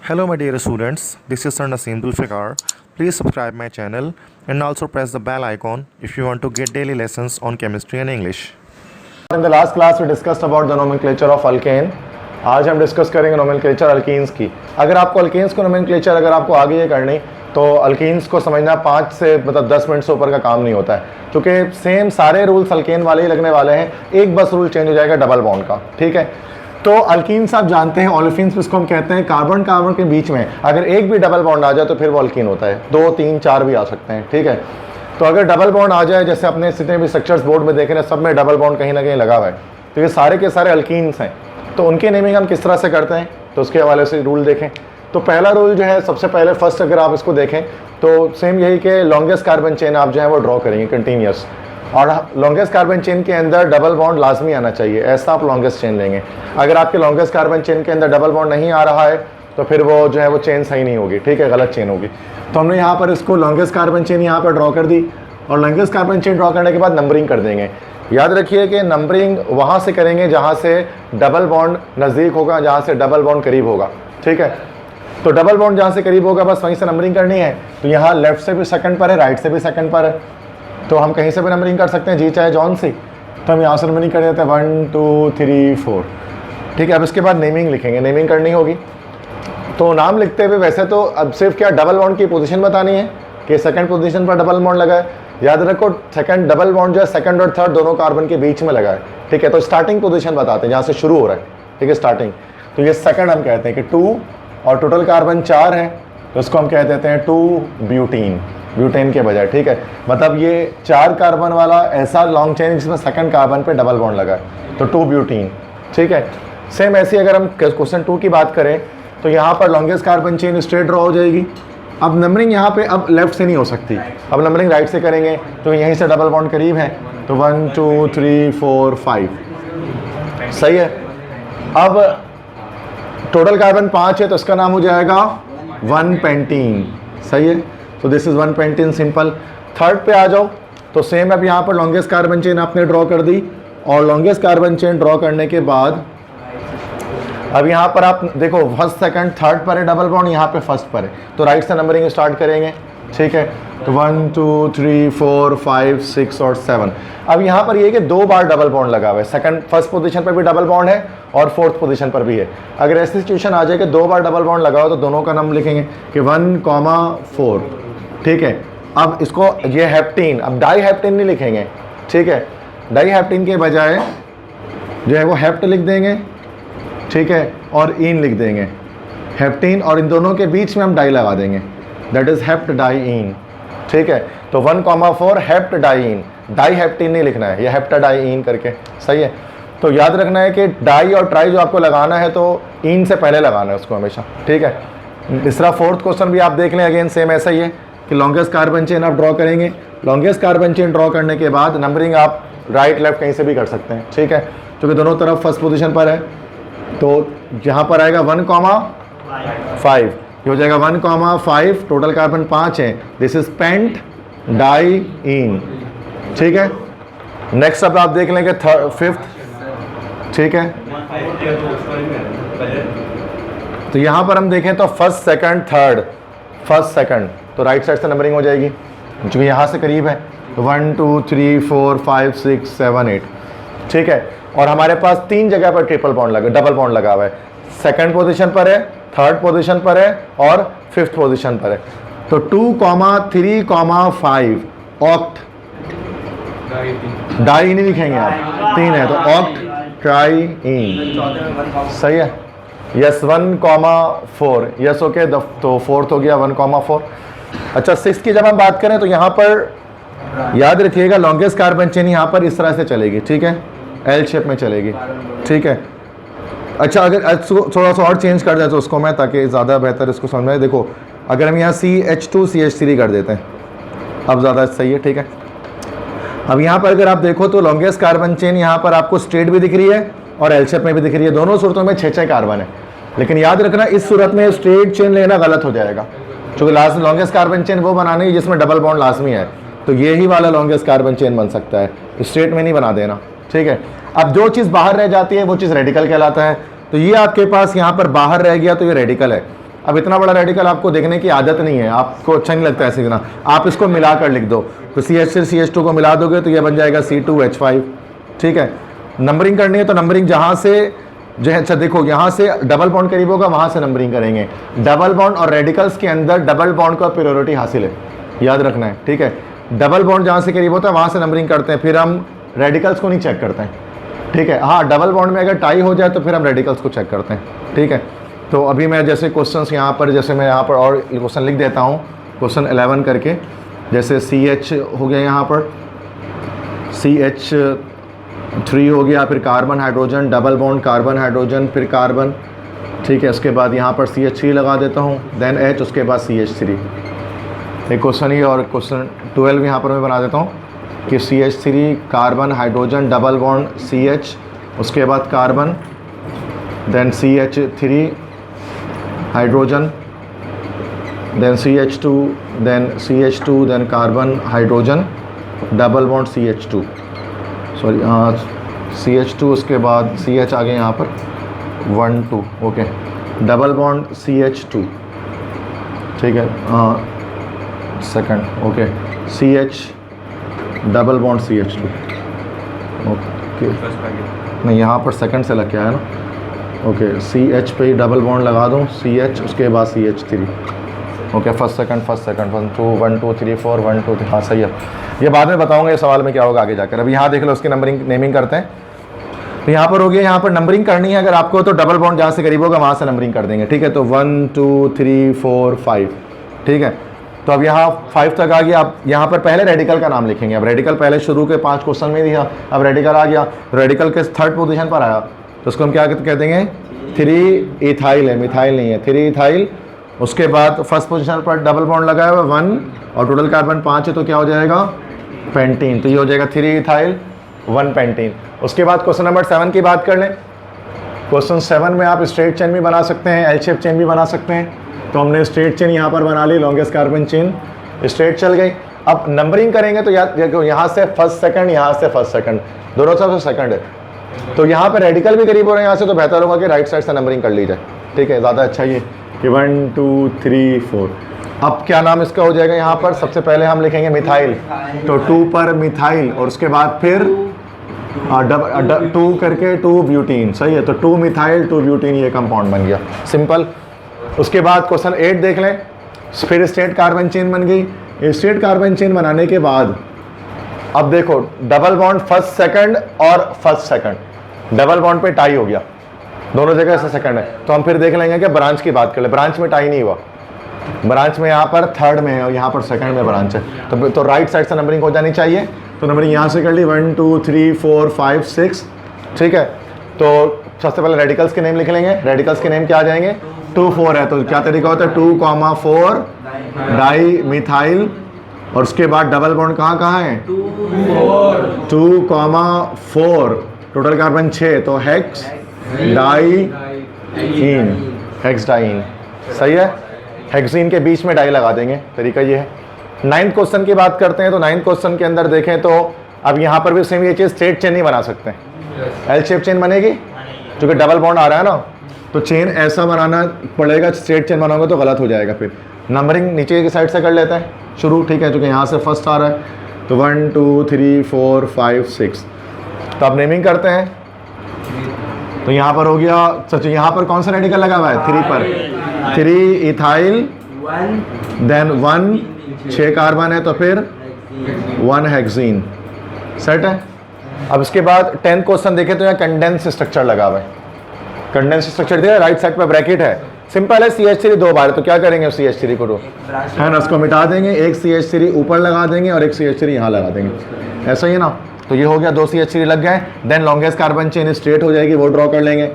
Hello my dear students, this is Sir Naseem Dulfikar. Please subscribe my channel and also press the bell icon if you want to get daily lessons on chemistry and English. In the last class we discussed about the nomenclature of alkane. आज हम discuss करेंगे nomenclature alkenes की। अगर आपको alkenes को nomenclature अगर आपको आगे ये करनी तो अल्कीन्स को समझना 5 से 10 मिनट से ऊपर का काम नहीं होता है, क्योंकि सेम सारे रूल्स अल्केन वाले ही लगने वाले हैं, एक बस रूल चेंज हो जाएगा डबल बॉन्ड का। ठीक है, तो अल्कीन्स आप जानते हैं, ओलेफिन्स जिसको हम कहते हैं, कार्बन कार्बन के बीच में अगर एक भी डबल बॉन्ड आ जाए तो फिर वो अल्कीन होता है। 2, 3, 4 भी आ सकते हैं। ठीक है, तो अगर डबल बॉन्ड आ जाए, जैसे अपने जितने भी स्ट्रक्चर्स बोर्ड में देख रहे हैं सब में डबल बॉन्ड कहीं ना कहीं लगा हुआ है, तो ये सारे के सारे अल्कीन्स हैं। तो उनकी नेमिंग हम किस तरह से करते हैं तो उसके हवाले से रूल देखें। तो पहला रूल जो है, सबसे पहले फर्स्ट अगर आप इसको देखें तो सेम यही कि लॉन्गेस्ट कार्बन चेन आप जो है वो ड्रॉ करेंगे कंटिन्यूस, और लॉन्गेस्ट कार्बन चेन के अंदर डबल बॉन्ड लाजमी आना चाहिए, ऐसा आप लॉन्गेस्ट चेन लेंगे। अगर आपके लॉन्गेस्ट कार्बन चेन के अंदर डबल बॉन्ड नहीं आ रहा है तो फिर वो जो है वो चेन सही नहीं होगी। ठीक है, गलत चेन होगी। तो हमने यहाँ पर इसको लॉन्गेस्ट कार्बन चेन यहाँ पर ड्रॉ कर दी, और लॉन्गेस्ट कार्बन चेन ड्रॉ करने के बाद नंबरिंग कर देंगे। याद रखिए कि नंबरिंग वहाँ से करेंगे जहाँ से डबल बॉन्ड नज़दीक होगा, जहाँ से डबल बॉन्ड करीब होगा। ठीक है, तो डबल बॉन्ड जहाँ से करीब होगा बस वहीं से नंबरिंग करनी है। तो यहाँ लेफ्ट से भी सेकंड पर है, राइट से भी सेकंड पर है, तो हम कहीं से भी नंबरिंग कर सकते हैं, जी चाहे जॉन से। तो हम यहाँ से नंबरिंग कर देते हैं 1 2 3 4। ठीक है, अब इसके बाद नेमिंग लिखेंगे, नेमिंग करनी होगी। तो नाम लिखते हुए वैसे तो अब सिर्फ क्या डबल बॉन्ड की पोजीशन बतानी है कि सेकंड पोजीशन पर डबल बॉन्ड लगा है। याद रखो सेकंड डबल बॉन्ड जो है सेकंड और थर्ड दोनों कार्बन के बीच में लगा है। ठीक है, तो स्टार्टिंग पोजीशन बताते हैं जहाँ से शुरू हो रहा है। ठीक है, स्टार्टिंग, तो ये सेकंड हम कहते हैं कि 2, और टोटल कार्बन 4 है तो इसको हम कह देते हैं 2 ब्यूटीन, ब्यूटेन के बजाय। ठीक है, मतलब ये 4 कार्बन वाला ऐसा लॉन्ग चेन जिसमें सेकंड कार्बन पे डबल बॉन्ड लगा है, तो 2 ब्यूटीन। ठीक है, सेम ऐसी अगर हम क्वेश्चन 2 की बात करें तो यहाँ पर longest carbon chain straight draw हो जाएगी। अब नंबरिंग यहाँ पे अब लेफ्ट से नहीं हो सकती, अब नंबरिंग राइट से करेंगे, तो यहीं से डबल बॉन्ड करीब है, तो 1 2 3 4 5। सही है। अब टोटल कार्बन 5 है तो इसका नाम हो जाएगा 1 पेंटीन। सही है, तो this is 1 pentene, simple. Third पे आ जाओ तो सेम अब यहाँ पर लॉन्गेस्ट कार्बन चेन आपने ड्रॉ कर दी, और लॉन्गेस्ट कार्बन चेन ड्रॉ करने के बाद अब यहाँ पर आप देखो फर्स्ट सेकंड थर्ड पर है डबल बॉन्ड, यहाँ पे फर्स्ट पर है, तो राइट से नंबरिंग स्टार्ट करेंगे। ठीक है, तो 1 2 3 4 5 6 और 7। अब यहाँ पर ये कि 2 बार डबल बॉन्ड लगा हुआ है, सेकंड फर्स्ट पोजीशन पर भी डबल बॉन्ड है और फोर्थ पोजीशन पर भी है। अगर ऐसी सिचुएशन आ जाए कि 2 बार डबल बॉन्ड लगा हो तो दोनों का नाम लिखेंगे कि 1,4। ठीक है, अब इसको ये हेप्टीन, अब डाई हेप्टीन नहीं लिखेंगे। ठीक है, डाई हेप्टीन के बजाय जो है वो हेप्ट लिख देंगे। ठीक है, और इन लिख देंगे, हेप्टीन, और इन दोनों के बीच में हम डाई लगा देंगे, दैट इज हेप्ट डाई इन। ठीक है, तो 1,4 हेप्ट डाई इन, डाई हेप्टीन नहीं लिखना है, ये हेप्ट डाई इन करके। सही है, तो याद रखना है कि डाई और ट्राई जो आपको लगाना है तो इन से पहले लगाना है उसको हमेशा। ठीक है, तीसरा फोर्थ क्वेश्चन भी आप देख लें, अगेन सेम ऐसा ही है कि लॉन्गेस्ट कार्बन चेन आप ड्रॉ करेंगे, लॉन्गेस्ट कार्बन चेन ड्रॉ करने के बाद नंबरिंग आप राइट लेफ्ट कहीं से भी कर सकते हैं। ठीक है, क्योंकि दोनों तरफ फर्स्ट पोजीशन पर है, तो यहाँ पर आएगा 1,5, ये हो जाएगा 1,5, टोटल कार्बन 5 है, दिस इज पेंट डाई इन। ठीक है, नेक्स्ट अब आप देख लेंगे फिफ्थ। ठीक है, तो यहाँ पर हम देखें तो first second third, first second, तो राइट साइड से नंबरिंग हो जाएगी क्योंकि यहाँ से करीब है, 1 2 3 4 5 6 7 8। ठीक है, और हमारे पास 3 जगह पर ट्रिपल बॉन्ड लगा, डबल बॉन्ड लगा हुआ है, सेकंड पोजीशन पर है, थर्ड पोजीशन पर है और फिफ्थ पोजीशन पर है। तो 2, 3, 5 ऑक्ट, डाई नहीं लिखेंगे आप, 3 है तो ऑक्ट ट्राई इन। सही है, यस 1,4, यस ओके, तो फोर्थ हो गया 1,4। अच्छा, 6 की जब हम बात करें तो यहाँ पर याद रखिएगा लॉन्गेस्ट कार्बन चेन यहाँ पर इस तरह से चलेगी। ठीक है, एल शेप में चलेगी। ठीक है, अच्छा अगर थोड़ा सा और चेंज कर दें तो उसको मैं, ताकि ज़्यादा बेहतर इसको समझ में। देखो अगर हम यहाँ CH2 CH3 कर देते हैं, अब ज़्यादा सही है। ठीक है, अब यहाँ पर अगर आप देखो तो लॉन्गेस्ट कार्बन चेन यहाँ पर आपको स्ट्रेट भी दिख रही है और एल शेप में भी दिख रही है, दोनों सूरतों में 6 कार्बन है। लेकिन याद रखना इस सूरत में स्ट्रेट चेन लेना गलत हो जाएगा, क्योंकि लास्ट लॉन्गेस्ट कार्बन चेन वो बनानी है जिसमें डबल बॉन्ड लाजमी है, तो यही वाला लॉन्गेस्ट कार्बन चेन बन सकता है, स्ट्रेट में नहीं बना देना। ठीक है, अब जो चीज़ बाहर रह जाती है वो चीज़ रेडिकल कहलाता है। तो ये आपके पास यहाँ पर बाहर रह गया तो ये रेडिकल है। अब इतना बड़ा रेडिकल आपको देखने की आदत नहीं है, आपको अच्छा नहीं लगता ऐसे ना, आप इसको मिलाकर लिख दो, तो CH से CH2 को मिला दोगे तो ये बन जाएगा C2H5। ठीक है, नंबरिंग करनी है तो नंबरिंग जहाँ से जो है, अच्छा देखो यहाँ से डबल बॉन्ड करीब होगा वहाँ से नंबरिंग करेंगे। डबल बॉन्ड और रेडिकल्स के अंदर डबल बॉन्ड का प्रायोरिटी हासिल है, याद रखना है। ठीक है, डबल बॉन्ड जहाँ से करीब होता है वहाँ से नंबरिंग करते हैं, फिर हम रेडिकल्स को नहीं चेक करते हैं। ठीक है, हाँ डबल बॉन्ड में अगर टाई हो जाए तो फिर हम रेडिकल्स को चेक करते हैं। ठीक है, तो अभी मैं जैसे क्वेश्चंस यहाँ पर, जैसे मैं यहाँ पर और क्वेश्चन लिख देता हूँ, क्वेश्चन 11 करके, जैसे CH हो गया यहाँ पर, CH3 हो गया, फिर carbon hydrogen, double bond carbon hydrogen, फिर कार्बन। ठीक है, उसके बाद यहाँ पर CH3 लगा देता हूँ, देन H, उसके बाद CH3। एक क्वेश्चन ही और क्वेश्चन 12 यहाँ पर मैं बना देता हूँ कि CH3 carbon hydrogen double bond CH, उसके बाद carbon, then CH3 hydrogen, then CH2, then carbon hydrogen double bond CH2, sorry CH2, उसके बाद CH आ गए यहाँ पर 1 2, ओके, डबल बॉन्ड CH2। ठीक है, second, okay, CH double bond CH2, okay, नहीं यहाँ पर सेकंड से लग के आया ना, ओके, CH पे ही डबल बॉन्ड लगा दूँ, CH, उसके बाद CH3, ओके, फर्स्ट सेकंड 1 2 3 4 1 2 3, हाँ सही है। ये बाद में बताऊंगा ये सवाल में क्या होगा आगे जाकर। अभी यहाँ देख लो, उसकी नंबरिंग नेमिंग करते हैं। तो यहाँ पर हो गया, यहाँ पर नंबरिंग करनी है अगर आपको, तो डबल बॉन्ड जहाँ से करीब होगा वहाँ से नंबरिंग कर देंगे। ठीक है, तो 1 2 3 4 5। ठीक है, तो अब यहाँ 5 तक आ गया। अब यहाँ पर पहले रेडिकल का नाम लिखेंगे। अब रेडिकल पहले शुरू के 5 क्वेश्चन में दिया, अब रेडिकल आ गया, रेडिकल के 3rd पोजीशन पर आया, तो उसको हम क्या कह देंगे, 3 इथाइल है, मिथाइल नहीं है, 3 इथाइल। उसके बाद फर्स्ट पोजीशन पर डबल बॉन्ड लगाया हुआ 1 और टोटल कार्बन 5 है, तो क्या हो जाएगा, पेंटीन। तो ये हो जाएगा 3 इथाइल 1 पेंटीन। उसके बाद क्वेश्चन नंबर 7 की बात कर लें। क्वेश्चन 7 में आप स्ट्रेट चेन भी बना सकते हैं, एल शेप चेन भी बना सकते हैं। तो हमने स्ट्रेट चेन यहाँ पर बना ली, लॉन्गेस्ट कार्बन चेन स्ट्रेट चल गई। अब नंबरिंग करेंगे तो यहाँ से फर्स्ट सेकंड, यहाँ से फर्स्ट सेकंड, दोनों तरफ से सेकंड है, तो यहाँ पर रेडिकल भी करीब हो रहे हैं यहाँ से, तो बेहतर होगा कि राइट साइड से नंबरिंग कर ली जाए। ठीक है, ज़्यादा अच्छा ये कि 1 2 3 4। अब क्या नाम इसका हो जाएगा, यहाँ पर सबसे पहले हम लिखेंगे मिथाइल, तो 2 पर मिथाइल, और उसके बाद फिर 2 करके 2 ब्यूटीन। सही है, तो 2 मिथाइल 2 ब्यूटीन, ये कंपाउंड बन गया, सिंपल। उसके बाद क्वेश्चन 8 देख लें। फिर स्ट्रेट कार्बन चेन बन गई। स्ट्रेट कार्बन चेन बनाने के बाद अब देखो, डबल बॉन्ड फर्स्ट सेकंड और फर्स्ट सेकंड, डबल बॉन्ड पे टाई हो गया, दोनों जगह से सेकंड है, तो हम फिर देख लेंगे कि ब्रांच की बात कर ले। ब्रांच में टाई नहीं हुआ, ब्रांच में यहाँ पर 3rd में है और यहाँ पर 2nd में ब्रांच है, तो राइट साइड से नंबरिंग हो जानी चाहिए। तो नंबरिंग यहाँ से कर ली, 1 2 3 4 5 6। ठीक है, तो सबसे पहले रेडिकल्स के नेम लिख लेंगे। रेडिकल्स के नेम क्या आ जाएंगे, 2 4 है, तो क्या तरीका होता है, 2 4 डाई मिथाइल, और उसके बाद डबल बॉन्ड कहाँ है, 2 4, टोटल कार्बन 6, तो हेक्स डाई इन, हेक्स डाइन। सही है, हेक्सीन के बीच में डाई लगा देंगे, तरीका ये है। 9th क्वेश्चन की बात करते हैं। तो 9th क्वेश्चन के अंदर देखें तो अब यहाँ पर भी सेम ये चीज़, स्ट्रेट चेन नहीं बना सकते, एल शेप चेन बनेगी, क्योंकि डबल बॉन्ड आ रहा है ना, तो चेन ऐसा बनाना पड़ेगा। स्ट्रेट चेन बनाओगे तो गलत हो जाएगा। फिर नंबरिंग नीचे की साइड से कर लेते हैं शुरू। ठीक है, क्योंकि यहाँ से फर्स्ट आ रहा है, तो 1 2 3 4 5 6। तो अब नेमिंग करते हैं। तो यहाँ पर हो गया, सच यहाँ पर कौन सा रेडिकल लगा हुआ है, 3 पर, 3 इथाइल, देन 1 6 कार्बन है, तो फिर 1 हेक्सीन। सेट है। अब इसके बाद 10th क्वेश्चन देखें तो यहाँ कंडेंस स्ट्रक्चर लगा हुआ है। कंडेंस स्ट्रक्चर दिया, राइट साइड पर ब्रैकेट है, सिंपल है। CH3 2 बार, तो क्या करेंगे CH3 को है ना, उसको मिटा देंगे, एक CH3 ऊपर लगा देंगे और एक CH3 यहाँ लगा देंगे, ऐसा ही है ना। तो ये हो गया, 2 CH3 लग गए। Then longest carbon chain straight हो जाएगी, वो ड्रॉ कर लेंगे।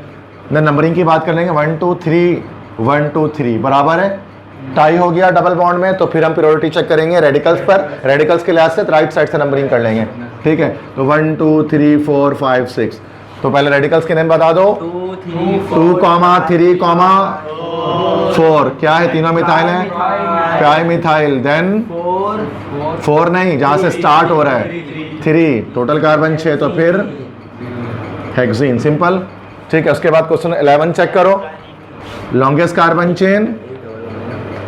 देन नंबरिंग की बात कर लेंगे, 1 2 3 1 2 3 बराबर है, टाई हो गया डबल बॉन्ड में। तो फिर हम प्रायोरिटी चेक करेंगे रेडिकल्स पर, रेडिकल्स के लिहाज से राइट साइड से नंबरिंग कर लेंगे। ठीक है, तो 1 2 3 4 5 6। तो पहले रेडिकल्स के नेम बता दो, 2 3 4, क्या है, तीनों मिथाइल है, क्या है मिथाइल। देन 4 नहीं, जहाँ से स्टार्ट हो रहा है 3, टोटल कार्बन 6, तो फिर हेक्सीन, सिंपल। ठीक है, उसके बाद क्वेश्चन 11 चेक करो। Longest carbon chain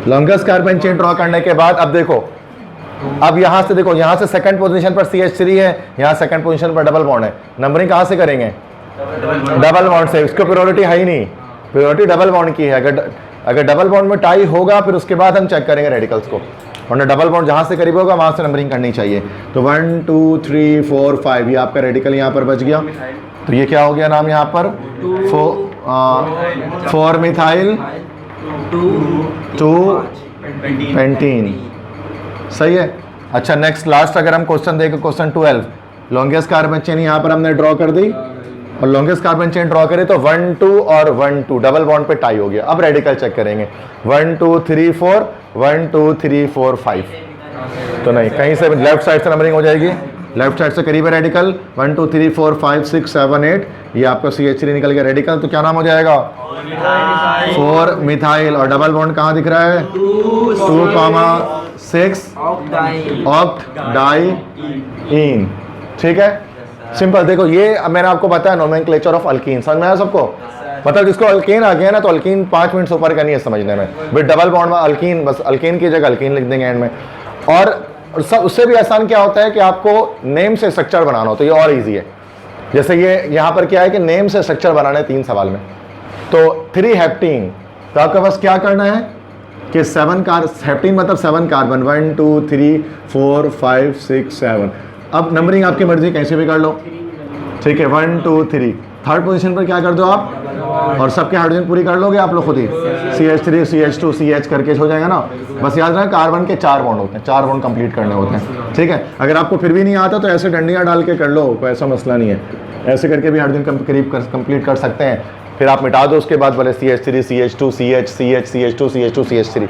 longest carbon chain draw करने के बाद अब देखो, अब यहां से देखो, यहां से सेकंड पोजीशन पर CH3 है, यहां सेकंड पोजीशन पर डबल बॉन्ड है। नंबरिंग कहां से करेंगे? डबल बॉन्ड से। इसको प्रायोरिटी है ही नहीं, प्रायोरिटी डबल बॉन्ड की है। अगर डबल बॉन्ड में टाई होगा फिर उसके बाद हम चेक करेंगे रेडिकल्स को, वरना डबल बॉन्ड जहां से करीब होगा वहां से नंबरिंग करनी चाहिए। तो 1 2 3 4 5 ये आपका रेडिकल यहाँ पर बच गया। तो ये क्या हो गया नाम यहाँ पर? 4 मिथाइल 2 पेंटीन। सही है। अच्छा, नेक्स्ट लास्ट अगर हम क्वेश्चन देखें, क्वेश्चन 12, लॉन्गेस्ट कार्बन चेन यहाँ पर हमने ड्रॉ कर दी और लॉन्गेस्ट कार्बन चेन ड्रॉ करें तो 1 2 और 1 2 डबल बॉन्ड पे टाई हो गया। अब रेडिकल चेक करेंगे, 1 2 3 4 1 2 3 4 5। तो नहीं, कहीं से लेफ्ट साइड से नंबरिंग हो जाएगी, लेफ्ट साइड से करीब है रेडिकल। 1 2 3 4 5 6 7 8 ये आपका CH3 निकल गया रेडिकल। तो क्या नाम हो जाएगा? 4 मिथाइल। और डबल बॉन्ड कहाँ दिख रहा है? 2,6 ऑक्टाडाइईन। ठीक है, सिंपल। देखो ये अब मैंने आपको बताया नोमेनक्लेचर ऑफ अल्कीन, समझ में आया सबको? मतलब जिसको अल्केन आ गया ना तो अल्कीन 5 मिनट से ऊपर का नहीं है समझने में। भाई डबल बॉन्ड में अल्कीन, बस अल्कीन की जगह अल्कीन लिख देंगे एंड में। और सब उससे भी आसान क्या होता है कि आपको नेम से स्ट्रक्चर बनाना हो तो ये और इजी है। जैसे ये यहाँ पर क्या है कि नेम से स्ट्रक्चर बनाना है 3 सवाल में। तो 3 हेप्टीन, तो आपके पास क्या करना है कि 7 हेप्टीन मतलब 7 कार्बन, 1 2 3 4 5 6 7। अब नंबरिंग आपकी मर्जी कैसे भी कर लो, ठीक है। 1 2 3 थर्ड पोजीशन पर क्या कर दो आप, और सबके हाइड्रोजन पूरी कर लोगे आप लोग खुद ही। CH3 CH2 CH करके हो जाएगा ना। बस याद रखना कार्बन के 4 बॉन्ड होते हैं, 4 बॉन्ड कंप्लीट करने होते हैं, ठीक है। अगर आपको फिर भी नहीं आता तो ऐसे डंडियाँ डाल के कर लो, कोई ऐसा मसला नहीं है। ऐसे करके भी हाइड्रोजन करीब कंप्लीट कर सकते हैं। फिर आप मिटा दो उसके बाद बोले CH3 CH2 CH CH CH2 CH2 CH3,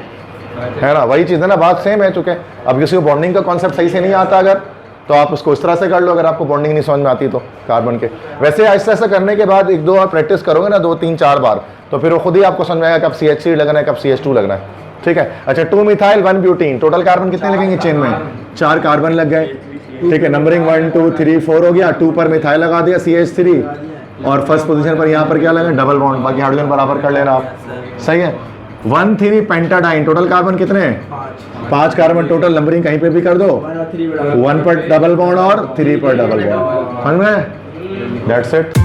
है ना, वही चीज़ है ना, बात सेम है। चूँकि अब किसी को बॉन्डिंग का कॉन्सेप्ट सही से नहीं आता अगर, तो आप उसको इस तरह से कर लो अगर आपको बॉन्डिंग नहीं समझ में आती तो कार्बन के। वैसे ऐसा ऐसा करने के बाद 1 2 और प्रैक्टिस करोगे ना 2 3 4 बार, तो फिर वो खुद ही आपको समझ में आएगा कब CH3 लगना है कब CH2 लगना है, ठीक है। अच्छा, 2 मिथाइल 1 ब्यूटीन, टोटल कार्बन कितने लगेंगे चेन में? 4 कार्बन लग गए, ठीक है। नंबरिंग 1 2 3 4 हो गया। 2 पर मिथाइल लगा दिया CH3 और फर्स्ट पोजीशन पर यहाँ पर क्या लगा? Double bond. बाकी हाइड्रोजन बराबर कर लेना आप, सही है। 1 3 पेंटाडाइन, टोटल कार्बन कितने हैं? 5 कार्बन टोटल। नंबरिंग कहीं पे भी कर दो, 1 पर डबल बॉन्ड और 3 पर डबल बॉन्ड, समझ में? That's it.